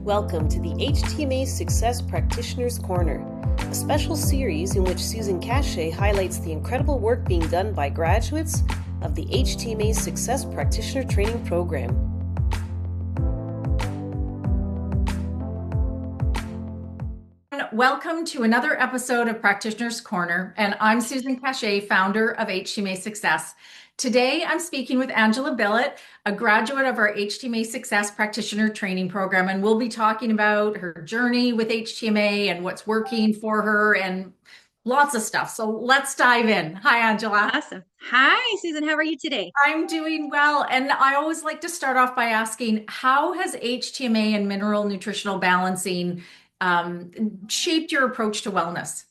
Welcome to the HTMA Success Practitioner's Corner, a special series in which Susan Cachay highlights the incredible work being done by graduates of the HTMA Success Practitioner Training Program. Welcome to another episode of Practitioner's Corner, and I'm Susan Cachay, founder of HTMA Success. Today, I'm speaking with Angela Billot, a graduate of our HTMA Success Practitioner Training Program, and we'll be talking about her journey with HTMA and what's working for her and lots of stuff. So let's dive in. Hi, Angela. Awesome. Hi, Susan. How are you today? I'm doing well. And I always like to start off by asking, how has HTMA and mineral nutritional balancing shaped your approach to wellness?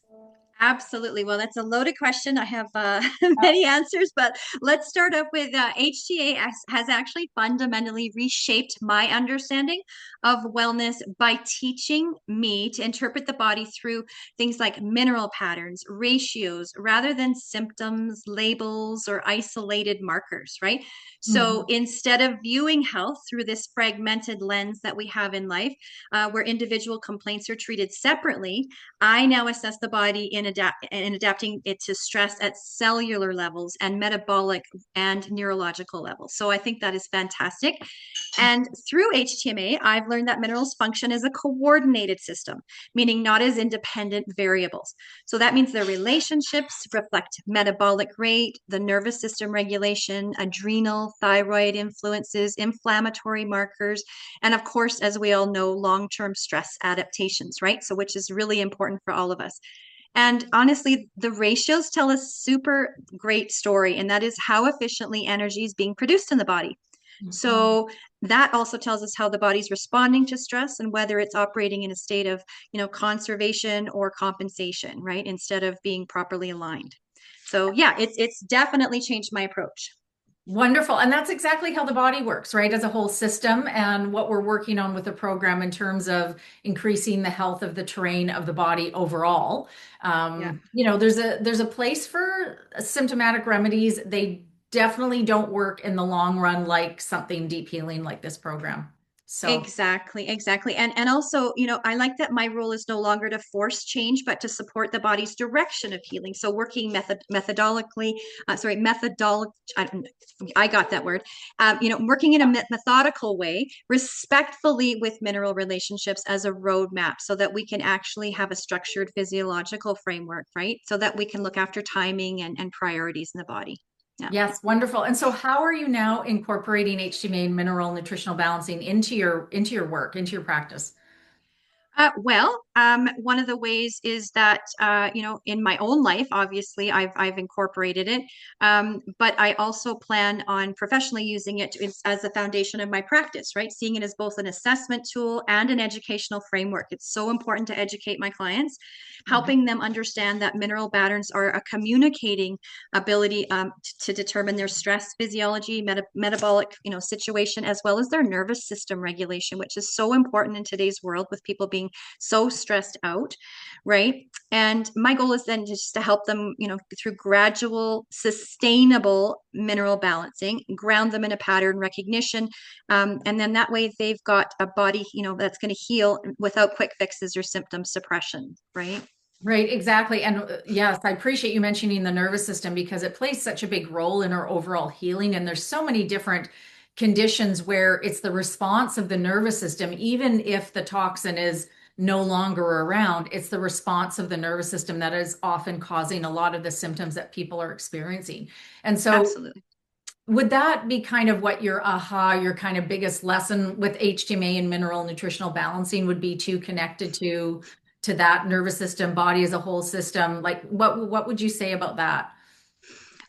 Absolutely. Well, that's a loaded question. I have many answers, but let's start up with HTA has actually fundamentally reshaped my understanding of wellness by teaching me to interpret the body through things like mineral patterns, ratios, rather than symptoms, labels, or isolated markers, right? So instead of viewing health through this fragmented lens that we have in life, where individual complaints are treated separately, I now assess the body in adapting it to stress at cellular levels and metabolic and neurological levels. So I think that is fantastic. And through HTMA, I've learned that minerals function as a coordinated system, meaning not as independent variables. So that means their relationships reflect metabolic rate, the nervous system regulation, adrenal, thyroid influences, inflammatory markers, and of course, as we all know, long-term stress adaptations, right? So which is really important for all of us. And honestly, the ratios tell a super great story, and that is how efficiently energy is being produced in the body. So that also tells us how the body's responding to stress and whether it's operating in a state of, conservation or compensation, right? Instead of being properly aligned. So yeah, it's definitely changed my approach. Wonderful. And that's exactly how the body works, right? As a whole system, and what we're working on with the program in terms of increasing the health of the terrain of the body overall. There's a place for symptomatic remedies. They definitely don't work in the long run like something deep healing like this program. So Exactly. And also, I like that my role is no longer to force change, but to support the body's direction of healing. So working methodologically, I got that word. Working in a methodical way, respectfully with mineral relationships as a roadmap so that we can actually have a structured physiological framework, right? So that we can look after timing and priorities in the body. Yeah. yes, wonderful. And so how are you now incorporating HTMA and mineral nutritional balancing into your work, into your practice? One of the ways is that in my own life, obviously, I've incorporated it, but I also plan on professionally using it as the foundation of my practice. Right, seeing it as both an assessment tool and an educational framework. It's so important to educate my clients, helping them understand that mineral patterns are a communicating ability to determine their stress physiology, metabolic, situation, as well as their nervous system regulation, which is so important in today's world with people being so stressed out, right? And my goal is then just to help them, through gradual, sustainable mineral balancing, ground them in a pattern recognition. And then that way they've got a body, that's going to heal without quick fixes or symptom suppression, right? Right, exactly. And yes, I appreciate you mentioning the nervous system because it plays such a big role in our overall healing. And there's so many different conditions where it's the response of the nervous system, even if the toxin is no longer around, it's the response of the nervous system that is often causing a lot of the symptoms that people are experiencing. And so Absolutely. would that be kind of what your kind of biggest lesson with HTMA and mineral nutritional balancing would be too connected to that nervous system, body as a whole system? Like what would you say about that?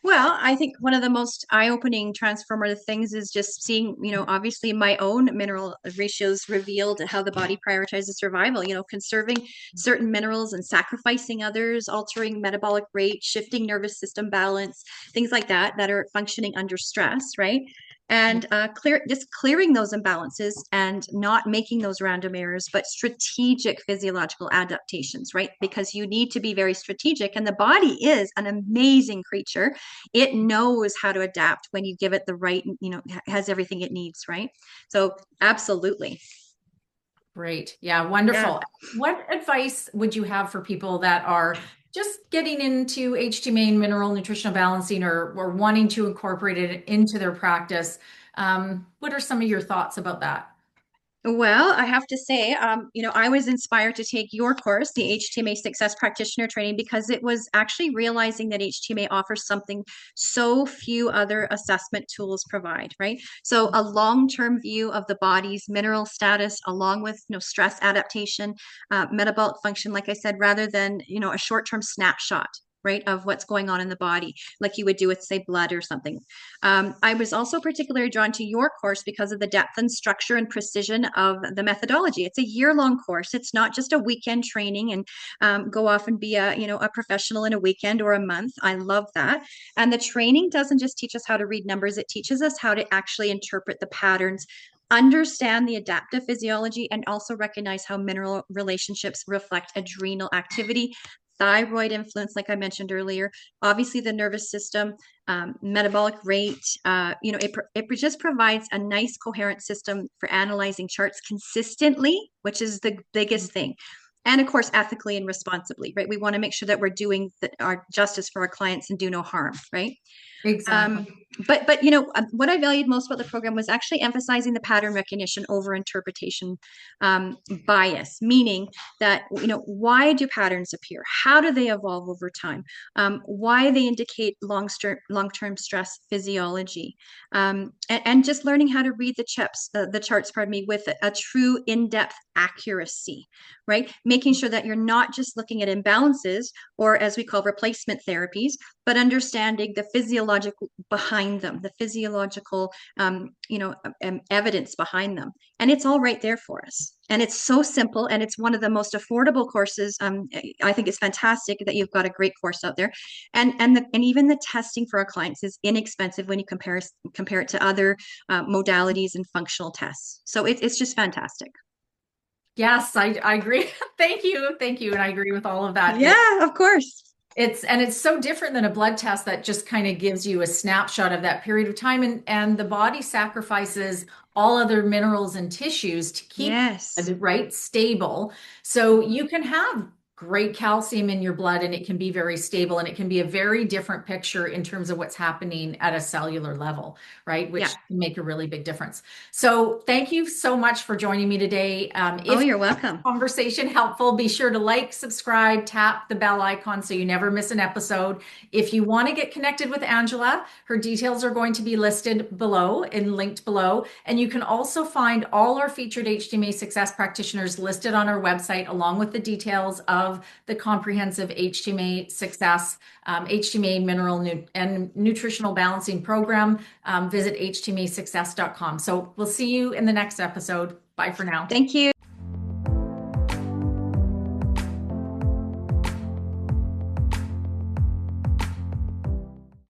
Well, I think one of the most eye-opening transformative things is just seeing, obviously my own mineral ratios revealed how the body prioritizes survival, conserving certain minerals and sacrificing others, altering metabolic rate, shifting nervous system balance, things like that are functioning under stress, right? And clearing those imbalances and not making those random errors, but strategic physiological adaptations, right? Because you need to be very strategic, and the body is an amazing creature. It knows how to adapt when you give it the right, has everything it needs, right? So absolutely. Great. Yeah, wonderful. Yeah. What advice would you have for people that are just getting into HTMA and mineral nutritional balancing, or wanting to incorporate it into their practice? What are some of your thoughts about that? Well, I have to say, I was inspired to take your course, the HTMA Success Practitioner Training, because it was actually realizing that HTMA offers something so few other assessment tools provide, right? So a long-term view of the body's mineral status, along with, stress adaptation, metabolic function, like I said, rather than, a short-term snapshot, right, of what's going on in the body, like you would do with, say, blood or something. I was also particularly drawn to your course because of the depth and structure and precision of the methodology. It's a year-long course. It's not just a weekend training and go off and be a professional in a weekend or a month. I love that. And the training doesn't just teach us how to read numbers, it teaches us how to actually interpret the patterns, understand the adaptive physiology, and also recognize how mineral relationships reflect adrenal activity, thyroid influence, like I mentioned earlier, obviously the nervous system, metabolic rate. It just provides a nice coherent system for analyzing charts consistently, which is the biggest thing. And of course, ethically and responsibly, right? We want to make sure that we're doing our justice for our clients and do no harm, right? Exactly. What I valued most about the program was actually emphasizing the pattern recognition over interpretation bias, meaning that, why do patterns appear? How do they evolve over time? Why they indicate long-term stress physiology, and just learning how to read the charts, pardon me, with a true in-depth accuracy, right? Making sure that you're not just looking at imbalances, or as we call replacement therapies, but understanding the physiological behind them, the physiological, evidence behind them. And it's all right there for us. And it's so simple, and it's one of the most affordable courses. I think it's fantastic that you've got a great course out there. And even the testing for our clients is inexpensive when you compare it to other modalities and functional tests. So it's just fantastic. Yes, I agree. Thank you. Thank you. And I agree with all of that. Yeah, of course. It's so different than a blood test that just kind of gives you a snapshot of that period of time, and the body sacrifices all other minerals and tissues to keep Yes. it right stable. So you can have great calcium in your blood and it can be very stable, and it can be a very different picture in terms of what's happening at a cellular level, right? Which Yeah. can make a really big difference. So thank you so much for joining me today. Oh, If you're welcome. conversation helpful, be sure to like, subscribe, tap the bell icon so you never miss an episode. If you want to get connected with Angela, her details are going to be listed below and linked below. And you can also find all our featured HTMA Success practitioners listed on our website, along with the details of the comprehensive HTMA Success, HTMA Mineral and Nutritional Balancing Program. Visit htmasuccess.com. So we'll see you in the next episode. Bye for now. Thank you.